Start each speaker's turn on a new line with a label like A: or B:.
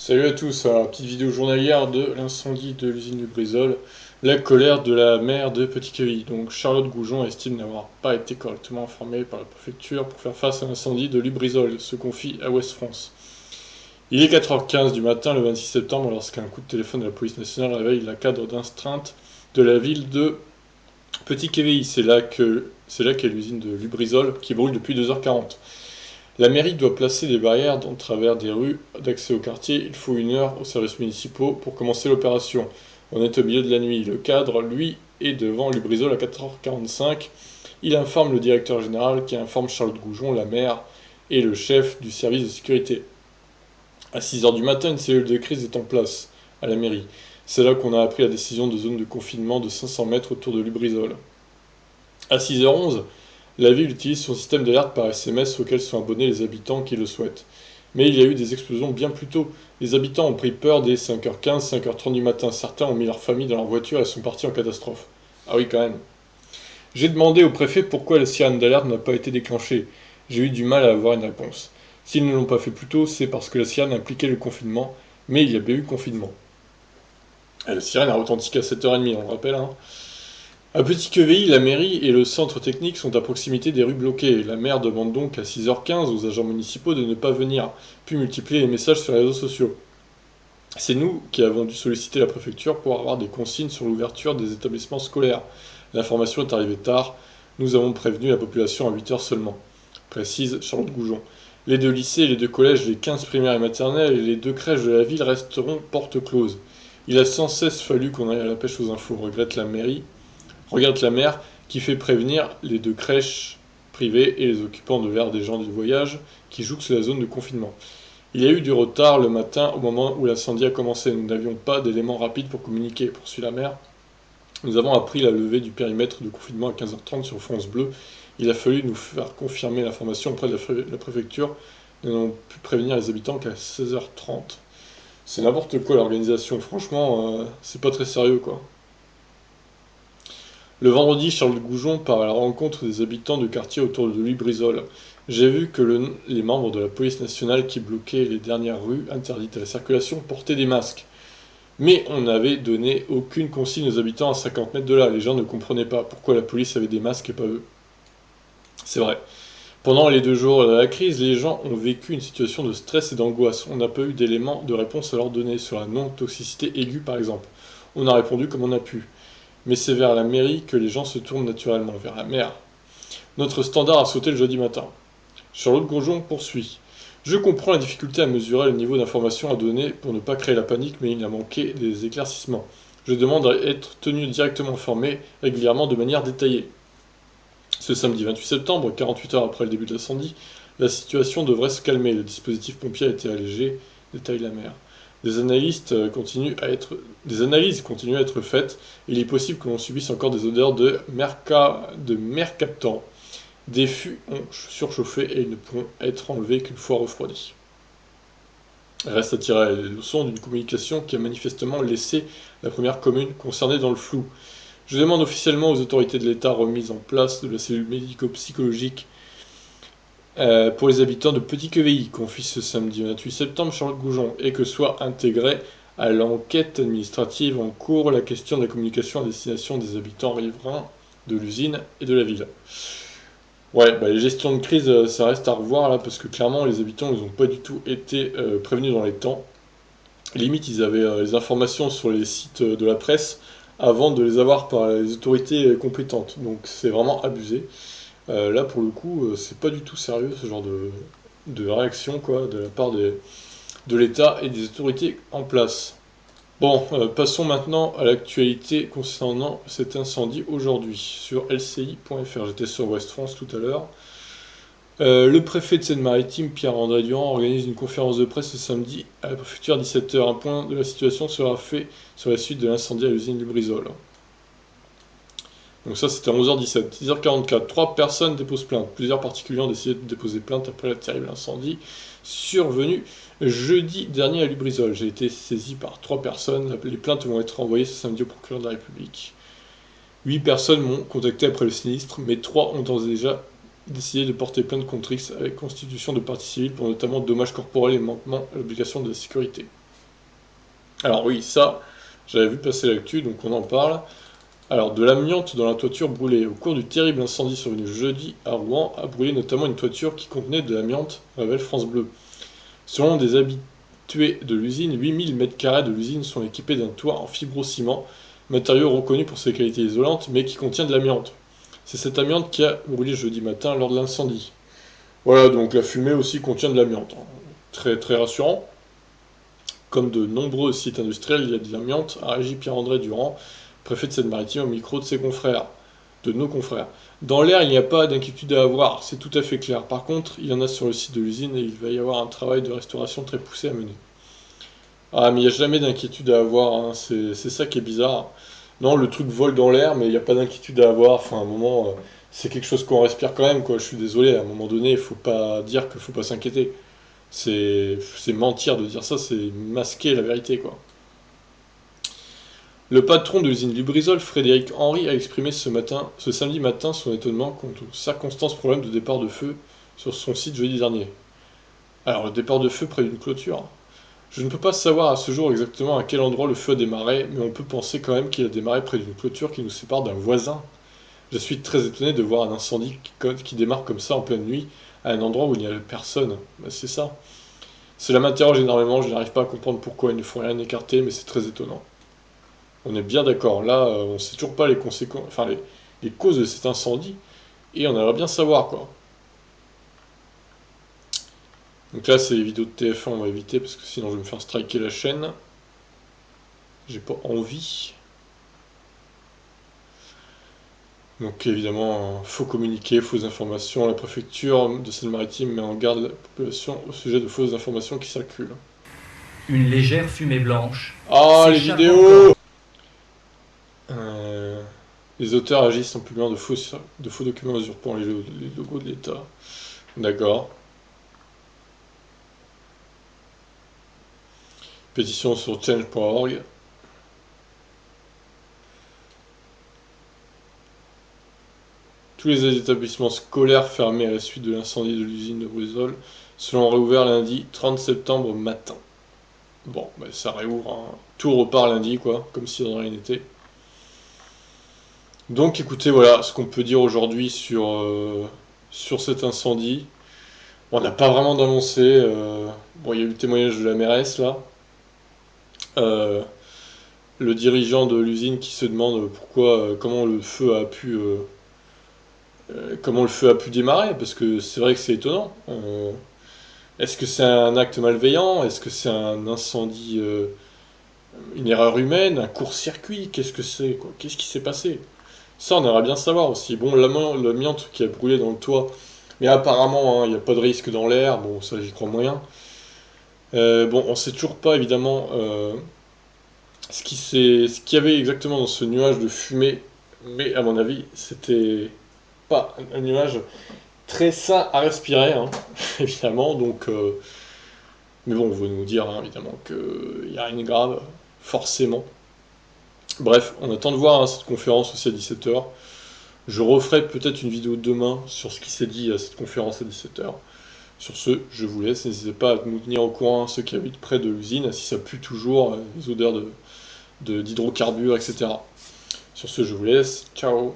A: Salut à tous, alors petite vidéo journalière de l'incendie de l'usine du Brisol, la colère de la maire de Petit-Quevilly. Donc Charlotte Goujon estime n'avoir pas été correctement informée par la préfecture pour faire face à l'incendie de Lubrizol, se confie à Ouest France. Il est 4h15 du matin le 26 septembre lorsqu'un coup de téléphone de la police nationale réveille la cadre d'astreinte de la ville de Petit-Quevilly. C'est là qu'est l'usine de Lubrizol qui brûle depuis 2h40. La mairie doit placer des barrières dans travers des rues d'accès au quartier. Il faut 1 heure aux services municipaux pour commencer l'opération. On est au milieu de la nuit. Le cadre, lui, est devant Lubrizol à 4h45. Il informe le directeur général qui informe Charlotte Goujon, la maire, et le chef du service de sécurité. À 6h du matin, une cellule de crise est en place à la mairie. C'est là qu'on a appris la décision de zone de confinement de 500 mètres autour de Lubrizol. À 6h11, la ville utilise son système d'alerte par SMS auquel sont abonnés les habitants qui le souhaitent. Mais il y a eu des explosions bien plus tôt. Les habitants ont pris peur dès 5h15, 5h30 du matin. Certains ont mis leur famille dans leur voiture et sont partis en catastrophe. Ah oui, quand même. J'ai demandé au préfet pourquoi la sirène d'alerte n'a pas été déclenchée. J'ai eu du mal à avoir une réponse. S'ils ne l'ont pas fait plus tôt, c'est parce que la sirène impliquait le confinement, mais il y avait eu confinement. Et la sirène a retenti qu'à 7h30, on le rappelle, hein. À Petit-Quevilly, la mairie et le centre technique sont à proximité des rues bloquées. La maire demande donc à 6h15 aux agents municipaux de ne pas venir, puis multiplier les messages sur les réseaux sociaux. C'est nous qui avons dû solliciter la préfecture pour avoir des consignes sur l'ouverture des établissements scolaires. L'information est arrivée tard. Nous avons prévenu la population à 8h seulement, précise Charlotte Goujon. Les 2 lycées, les 2 collèges, les 15 primaires et maternelles et les 2 crèches de la ville resteront porte close. Il a sans cesse fallu qu'on aille à la pêche aux infos, regrette la mairie. Regarde la mère qui fait prévenir les 2 crèches privées et les occupants de l'aire des gens du voyage qui jouxtent la zone de confinement. Il y a eu du retard le matin au moment où l'incendie a commencé. Nous n'avions pas d'éléments rapides pour communiquer, poursuit la mère. Nous avons appris la levée du périmètre de confinement à 15h30 sur France Bleu. Il a fallu nous faire confirmer l'information auprès de la préfecture. Nous n'avons pu prévenir les habitants qu'à 16h30. C'est n'importe quoi l'organisation, franchement, c'est pas très sérieux quoi. Le vendredi, Charles Goujon part à la rencontre des habitants du quartier autour de Louis-Brizol. J'ai vu que les membres de la police nationale qui bloquaient les dernières rues interdites à la circulation portaient des masques. Mais on n'avait donné aucune consigne aux habitants à 50 mètres de là. Les gens ne comprenaient pas pourquoi la police avait des masques et pas eux. C'est vrai. Pendant les 2 jours de la crise, les gens ont vécu une situation de stress et d'angoisse. On n'a pas eu d'éléments de réponse à leur donner sur la non-toxicité aiguë par exemple. On a répondu comme on a pu. Mais c'est vers la mairie que les gens se tournent naturellement, vers la maire. Notre standard a sauté le jeudi matin. Charlotte Goujon poursuit. Je comprends la difficulté à mesurer le niveau d'information à donner pour ne pas créer la panique, mais il a manqué des éclaircissements. Je demande à être tenu directement informé régulièrement de manière détaillée. Ce samedi 28 septembre, 48 heures après le début de l'incendie, la situation devrait se calmer. Le dispositif pompier a été allégé, détaille la maire. Des analyses continuent à être faites. Il est possible que l'on subisse encore des odeurs de mercaptan. Des fûts ont surchauffé et ils ne pourront être enlevés qu'une fois refroidis. Reste à tirer les leçons d'une communication qui a manifestement laissé la première commune concernée dans le flou. Je demande officiellement aux autorités de l'État remise en place de la cellule médico-psychologique pour les habitants de Petit-Quevilly, confie ce samedi 28 septembre Charlotte Goujon, et que soit intégrée à l'enquête administrative en cours la question de la communication à destination des habitants riverains de l'usine et de la ville. Ouais, bah les gestions de crise, ça reste à revoir là, parce que clairement, les habitants, ils n'ont pas du tout été prévenus dans les temps. Limite, ils avaient les informations sur les sites de la presse avant de les avoir par les autorités compétentes. Donc c'est vraiment abusé. Là, pour le coup, c'est pas du tout sérieux ce genre de réaction quoi, de la part de l'État et des autorités en place. Bon, passons maintenant à l'actualité concernant cet incendie aujourd'hui sur lci.fr. J'étais sur Ouest France tout à l'heure. Le préfet de Seine-Maritime, Pierre-André Durand, organise une conférence de presse ce samedi à la préfecture à 17h. Un point de la situation sera fait sur la suite de l'incendie à l'usine Lubrizol. Donc ça, c'était à 11h17. 10h44, 3 personnes déposent plainte. Plusieurs particuliers ont décidé de déposer plainte après le terrible incendie survenu jeudi dernier à Lubrizol. J'ai été saisi par 3 personnes. Les plaintes vont être envoyées ce samedi au procureur de la République. 8 personnes m'ont contacté après le sinistre, mais 3 ont d'ores et déjà décidé de porter plainte contre X avec constitution de partie civile pour notamment dommages corporels et manquement à l'obligation de la sécurité. Alors oui, ça, j'avais vu passer l'actu, donc on en parle. Alors, de l'amiante dans la toiture brûlée. Au cours du terrible incendie survenu jeudi à Rouen, a brûlé notamment une toiture qui contenait de l'amiante, révèle France Bleu. Selon des habitués de l'usine, 8000 m² de l'usine sont équipés d'un toit en fibrociment, matériau reconnu pour ses qualités isolantes, mais qui contient de l'amiante. C'est cette amiante qui a brûlé jeudi matin lors de l'incendie. Voilà, donc la fumée aussi contient de l'amiante. Très très rassurant. Comme de nombreux sites industriels, il y a de l'amiante, a réagi Pierre-André Durand, préfet de Seine-Maritime, au micro de ses confrères, de nos confrères. Dans l'air, il n'y a pas d'inquiétude à avoir, c'est tout à fait clair. Par contre, il y en a sur le site de l'usine et il va y avoir un travail de restauration très poussé à mener. Ah, mais il n'y a jamais d'inquiétude à avoir, hein, c'est ça qui est bizarre. Non, le truc vole dans l'air, mais il n'y a pas d'inquiétude à avoir. Enfin, à un moment, c'est quelque chose qu'on respire quand même, quoi. Je suis désolé, à un moment donné, il faut pas dire qu'il faut pas s'inquiéter. C'est mentir de dire ça, c'est masquer la vérité, quoi. Le patron de l'usine Lubrizol, Frédéric Henry, a exprimé ce samedi matin son étonnement quant aux circonstances problèmes de départ de feu sur son site jeudi dernier. Alors, le départ de feu près d'une clôture. Je ne peux pas savoir à ce jour exactement à quel endroit le feu a démarré, mais on peut penser quand même qu'il a démarré près d'une clôture qui nous sépare d'un voisin. Je suis très étonné de voir un incendie qui démarre comme ça en pleine nuit, à un endroit où il n'y a personne. Bah, c'est ça. Cela m'interroge énormément, je n'arrive pas à comprendre pourquoi ils ne font rien écarter, mais c'est très étonnant. On est bien d'accord, là, on ne sait toujours pas les conséquences, enfin les causes de cet incendie, et on aimerait bien savoir, quoi. Donc là, c'est les vidéos de TF1, on va éviter, parce que sinon je vais me faire striker la chaîne. J'ai pas envie. Donc évidemment, faux communiqué, fausses informations. La préfecture de Seine-Maritime met en garde la population au sujet de fausses informations qui circulent.
B: Une légère fumée blanche
A: Ah, les
B: s'échappe
A: vidéos!
B: encore.
A: Euh, les auteurs agissent en publiant de faux documents usurpant les logos de l'État. D'accord. Pétition sur change.org. Tous les établissements scolaires fermés à la suite de l'incendie de l'usine de Brusol seront réouverts lundi 30 septembre matin. Bon, bah, ça réouvre, hein. Tout repart lundi, quoi, comme si de rien n'était. Donc écoutez, voilà ce qu'on peut dire aujourd'hui sur cet incendie. Bon, on n'a pas vraiment d'avancée. Bon, il y a eu le témoignage de la mairesse, là. Euh, le dirigeant de l'usine qui se demande pourquoi, comment le feu a pu démarrer, parce que c'est vrai que c'est étonnant. Est-ce que c'est un acte malveillant? Est-ce que c'est un incendie, une erreur humaine, un court-circuit? Qu'est-ce que c'est, quoi? Qu'est-ce qui s'est passé? Ça, on aimerait bien savoir aussi. Bon, l'amiante qui a brûlé dans le toit, mais apparemment, hein, il n'y a pas de risque dans l'air. Bon, ça, j'y crois moyen. Bon, on sait toujours pas, évidemment, ce qu'il y avait exactement dans ce nuage de fumée, mais à mon avis, c'était pas un nuage très sain à respirer, hein, évidemment. Donc, mais bon, on veut nous dire, hein, évidemment, qu'il n'y a rien de grave, forcément. Bref, on attend de voir, hein, cette conférence aussi à 17h. Je referai peut-être une vidéo demain sur ce qui s'est dit à cette conférence à 17h. Sur ce, je vous laisse. N'hésitez pas à nous tenir au courant, ceux qui habitent près de l'usine, si ça pue toujours, les odeurs d'hydrocarbures, etc. Sur ce, je vous laisse. Ciao.